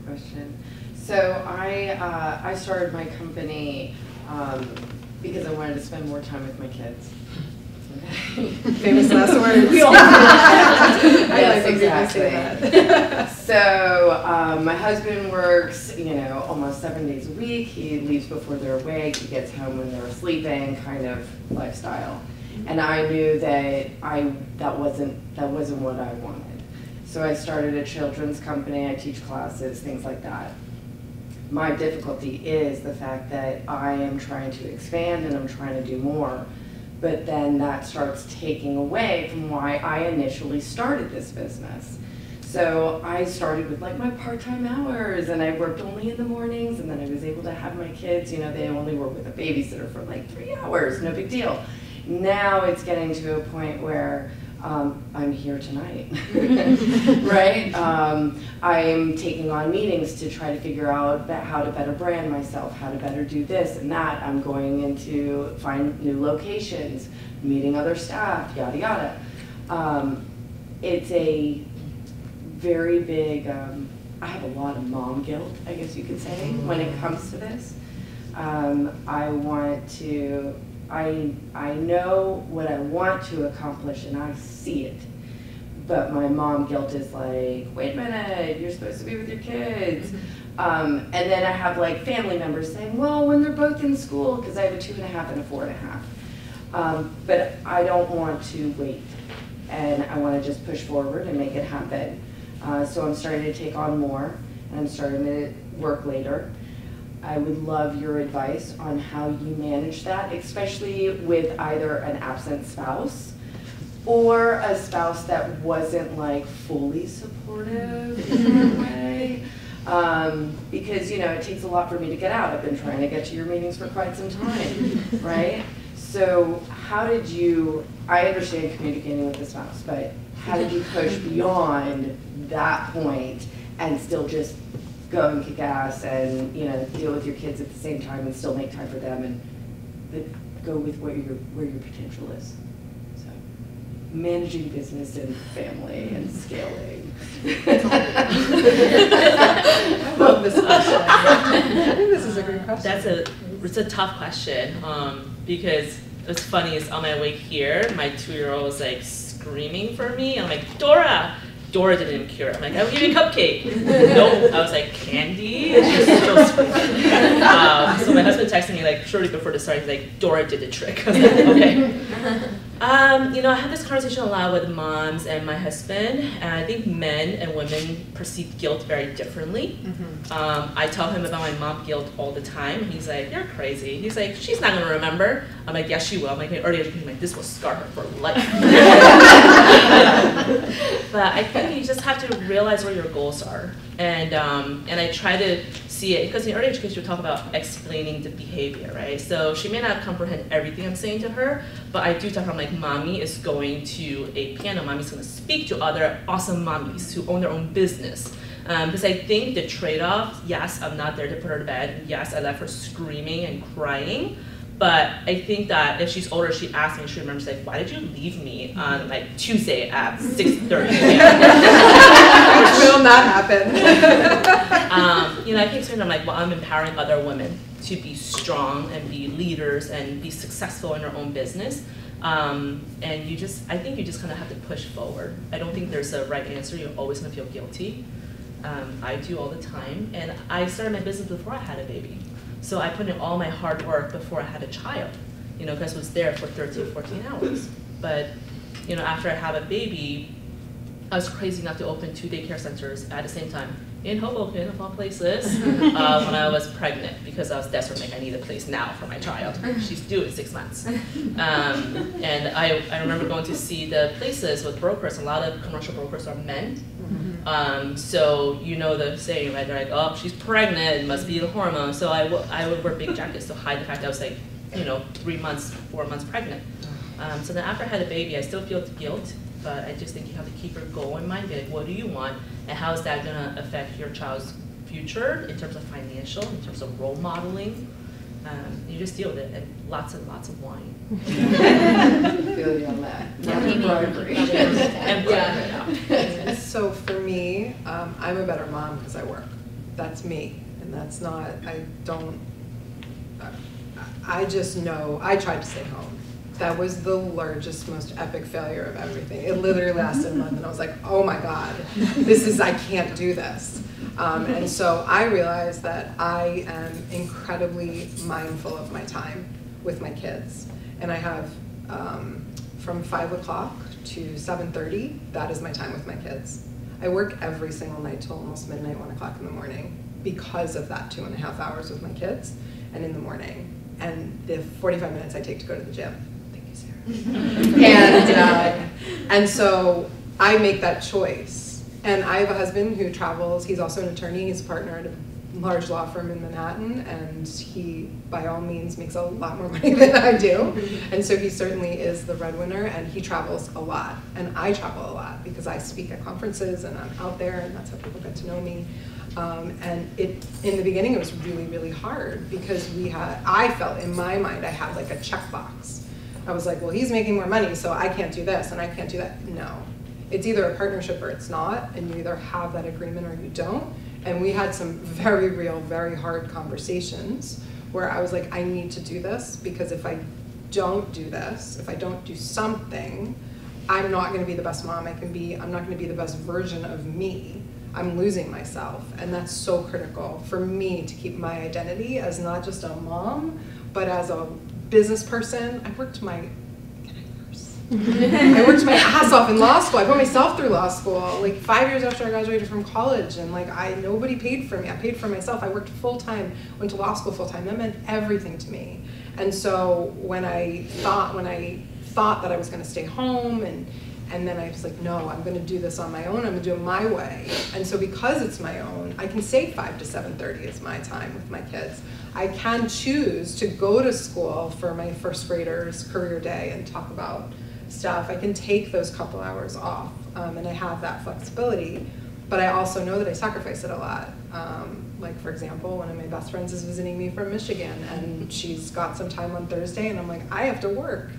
great question. So I started my company because I wanted to spend more time with my kids. Famous last words. We all yes, exactly. So my husband works, you know, almost 7 days a week. He leaves before they're awake. He gets home when they're sleeping, kind of lifestyle. And I knew that that wasn't what I wanted. So I started a children's company. I teach classes, things like that. My difficulty is the fact that I am trying to expand and I'm trying to do more. But then that starts taking away from why I initially started this business. So I started with like my part-time hours and I worked only in the mornings, and then I was able to have my kids, you know, they only were with a babysitter for like 3 hours, no big deal. Now it's getting to a point where I'm here tonight, right? I'm taking on meetings to try to figure out how to better brand myself, how to better do this and that. I'm going into find new locations, meeting other staff, yada yada. It's a very big, I have a lot of mom guilt, I guess you could say, when it comes to this. I know what I want to accomplish and I see it, but my mom guilt is like, wait a minute, you're supposed to be with your kids. And then I have like family members saying, well, when they're both in school, because I have a 2.5 and a 4.5. But I don't want to wait, and I want to just push forward and make it happen. So I'm starting to take on more, and I'm starting to work later. I would love your advice on how you manage that, especially with either an absent spouse or a spouse that wasn't like fully supportive in that way. Because, you know, it takes a lot for me to get out. I've been trying to get to your meetings for quite some time, right? So how did you, I understand communicating with the spouse, but how did you push beyond that point and still just go and kick ass and, you know, deal with your kids at the same time and still make time for them and go with where your potential is? So, managing business and family and scaling. I love this question. I think this is a great question. It's a tough question because what's funny is on my way here, my 2-year-old was like screaming for me. I'm like, Dora didn't even cure it. I'm like, I'll give you a cupcake. Nope. I was like, candy? And she was still screaming. So my husband texted me like shortly before the start. He's like, Dora did the trick. I was like, okay. You know, I have this conversation a lot with moms and my husband, and I think men and women perceive guilt very differently. I tell him about my mom guilt all the time. He's like, you're crazy. He's like, she's not going to remember. I'm like, yes, she will. I'm like, in early education, like, this will scar her for life. But I think you just have to realize where your goals are. And I try to see it, because in early education we talk about explaining the behavior, right? So she may not comprehend everything I'm saying to her, but I do tell her, I'm like, mommy is going to a piano, mommy's going to speak to other awesome mommies who own their own business. Because I think the trade-off, yes, I'm not there to put her to bed, yes, I left her screaming and crying, but I think that if she's older, she asks me, she remembers, like, why did you leave me on like Tuesday at 6:30 a.m.? Which will not happen. You know, I keep explaining, I'm like, well, I'm empowering other women to be strong and be leaders and be successful in their own business. And I think you just kind of have to push forward. I don't think there's a right answer. You're always going to feel guilty. I do all the time. And I started my business before I had a baby. So I put in all my hard work before I had a child, you know, because I was there for 13, 14 hours. But, you know, after I had a baby, I was crazy enough to open 2 daycare centers at the same time in Hoboken, of all places, when I was pregnant, because I was desperate, like, I need a place now for my child. She's due in 6 months. And I remember going to see the places with brokers. A lot of commercial brokers are men. So you know the saying, right? They're like, oh, she's pregnant, it must be the hormone. So I would wear big jackets to hide the fact that I was like, you know, 3 months, 4 months pregnant. So then after I had a baby, I still feel the guilt, but I just think you have to keep your goal in mind. Be like, what do you want, and how is that going to affect your child's future in terms of financial, in terms of role modeling? You just deal with it, and lots of wine. Feel you on that. Yeah. So for me, I'm a better mom because I work. that's me, and that's not, I just know, I tried to stay home. That was the largest, most epic failure of everything. It literally lasted a month, and I was like, oh my God, I can't do this. And so I realized that I am incredibly mindful of my time with my kids. And I have, from 5 o'clock to 7:30, that is my time with my kids. I work every single night till almost midnight, 1 o'clock in the morning, because of that 2.5 hours with my kids, and in the morning. And the 45 minutes I take to go to the gym. Thank you, Sarah. And so I make that choice. And I have a husband who travels. He's also an attorney. He's a partner at a large law firm in Manhattan, and he, by all means, makes a lot more money than I do. And so he certainly is the breadwinner, and he travels a lot. And I travel a lot because I speak at conferences, and I'm out there, and that's how people get to know me. And in the beginning, it was really, really hard because I felt in my mind I had like a checkbox. I was like, well, he's making more money, so I can't do this and I can't do that. No, it's either a partnership or it's not, and you either have that agreement or you don't. And we had some very real, very hard conversations where I was like, I need to do this, because if I don't do this, if I don't do something, I'm not gonna be the best mom I can be. I'm not gonna be the best version of me. I'm losing myself, and that's so critical for me to keep my identity as not just a mom, but as a business person. I worked my ass off in law school. I put myself through law school, like 5 years after I graduated from college, and like nobody paid for me. I paid for myself. I worked full time, went to law school full time. That meant everything to me. And so when I thought that I was going to stay home, and then I was like, no, I'm going to do this on my own. I'm going to do it my way. And so because it's my own, I can say 5 to 7:30 is my time with my kids. I can choose to go to school for my first graders' career day and talk about stuff. I can take those couple hours off, and I have that flexibility. But I also know that I sacrifice it a lot. Like, for example, one of my best friends is visiting me from Michigan, and she's got some time on Thursday, and I'm like, I have to work.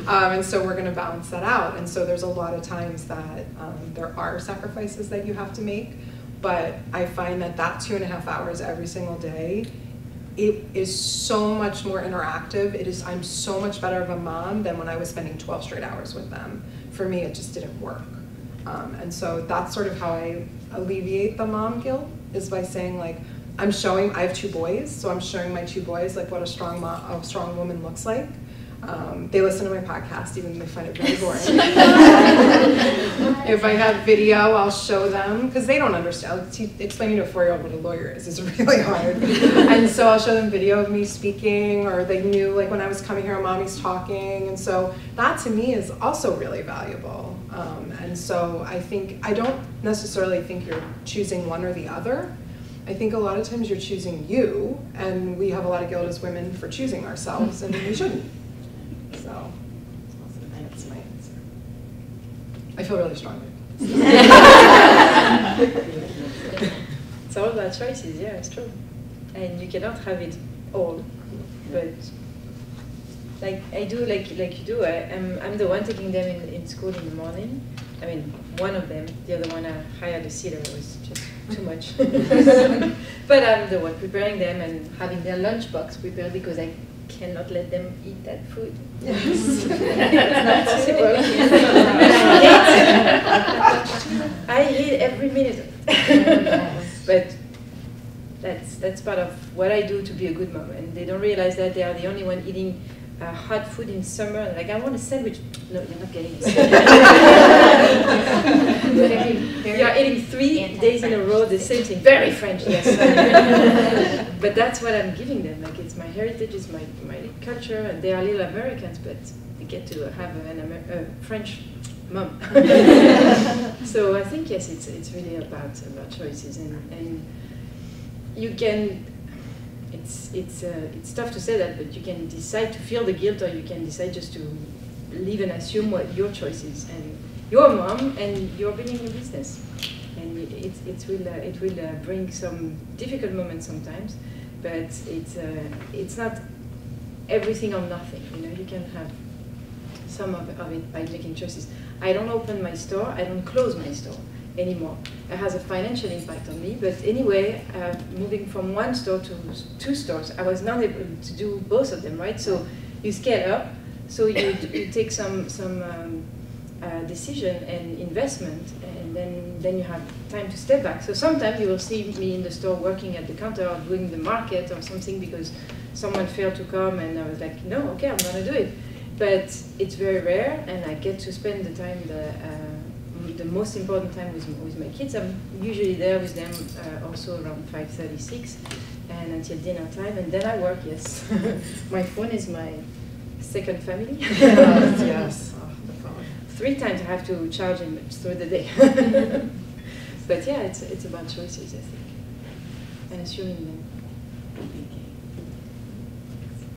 And so we're going to balance that out. And so there's a lot of times that there are sacrifices that you have to make. But I find that 2.5 hours every single day, it is so much more interactive. I'm so much better of a mom than when I was spending 12 straight hours with them. For me, it just didn't work. And so that's sort of how I alleviate the mom guilt, is by saying, like, I have 2 boys, so I'm showing my 2 boys like what a strong woman looks like. They listen to my podcast, even though they find it very boring. If I have video, I'll show them, because they don't understand. Explaining to a 4-year-old what a lawyer is really hard. And so I'll show them video of me speaking, or they knew, like, when I was coming here, mommy's talking. And so that to me is also really valuable. And so I don't necessarily think you're choosing one or the other. I think a lot of times you're choosing you, and we have a lot of guilt as women for choosing ourselves, and we shouldn't. So that's my answer. I feel really strongly. It's all about choices, yeah, it's true. And you cannot have it all, but like I do, like you do, I'm the one taking them in school in the morning. I mean, one of them, the other one I hired a sitter, it was just too much. But I'm the one preparing them and having their lunchbox prepared, because I cannot let them eat that food. Yes. It's not possible. I hate every minute of it. But that's part of what I do to be a good mom, and they don't realize that they are the only one eating hot food in summer. Like, I want a sandwich. No, you're not getting a sandwich. You're eating 3 days in a row the same thing. Very French, yes. But that's what I'm giving them. Like, it's my heritage, it's my culture, and they are little Americans, but they get to have a French mom. So I think, yes, it's really about choices, and you can. It's tough to say that, but you can decide to feel the guilt, or you can decide just to live and assume what your choice is. And you're a mom, and you're building a business, and it will bring some difficult moments sometimes, but it's not everything or nothing. You know, you can have some of it by making choices. I don't open my store. I don't close my store. anymore. It has a financial impact on me, but anyway, moving from one store to 2 stores, I was not able to do both of them, right? So you scale up, so you take some decision and investment, and then you have time to step back. So sometimes you will see me in the store working at the counter or doing the market or something because someone failed to come, and I was like, no, okay, I'm gonna do it. But it's very rare, and I get to spend the time, the most important time with my kids. I'm usually there with them also around 5:36 and until dinner time, and then I work, yes. My phone is my second family. Yes, yes. Oh, the phone. 3 times I have to charge him through the day. But yeah, it's about choices, I think, and assuming them. Thank you.